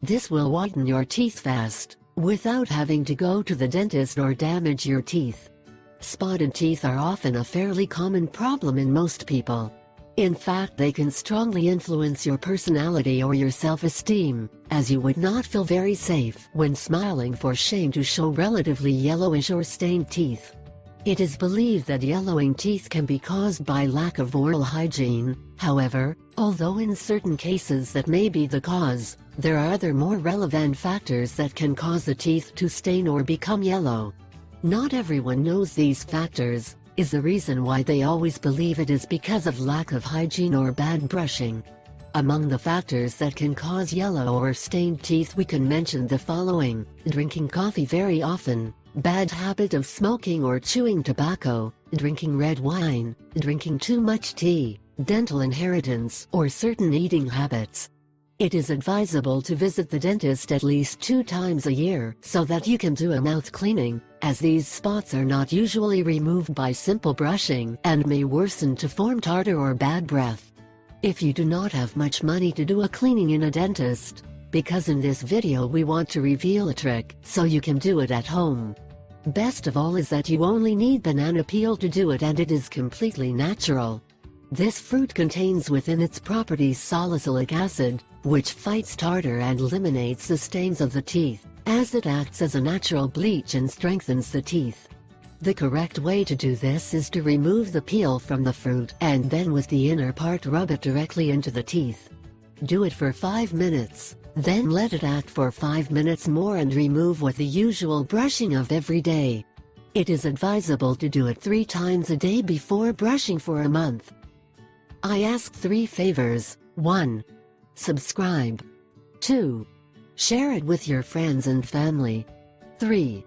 This will whiten your teeth fast, without having to go to the dentist or damage your teeth. Spotted teeth are often a fairly common problem in most people. In fact, they can strongly influence your personality or your self-esteem, as you would not feel very safe when smiling for shame to show relatively yellowish or stained teeth. It is believed that yellowing teeth can be caused by lack of oral hygiene. However, although in certain cases that may be the cause, there are other more relevant factors that can cause the teeth to stain or become yellow. Not everyone knows these factors, is the reason why they always believe it is because of lack of hygiene or bad brushing. Among the factors that can cause yellow or stained teeth we can mention the following: drinking coffee very often, bad habit of smoking or chewing tobacco, drinking red wine, drinking too much tea, dental inheritance, or certain eating habits. It is advisable to visit the dentist at least 2 times a year so that you can do a mouth cleaning, as these spots are not usually removed by simple brushing and may worsen to form tartar or bad breath. If you do not have much money to do a cleaning in a dentist, because in this video we want to reveal a trick so you can do it at home. Best of all is that you only need banana peel to do it, and it is completely natural. This fruit contains within its properties salicylic acid, which fights tartar and eliminates the stains of the teeth, as it acts as a natural bleach and strengthens the teeth. The correct way to do this is to remove the peel from the fruit and then with the inner part rub it directly into the teeth. Do it for 5 minutes, then let it act for 5 minutes more and remove with the usual brushing of every day. It is advisable to do it 3 times a day before brushing for a month. I ask 3 favors. 1. Subscribe. 2. Share it with your friends and family. 3.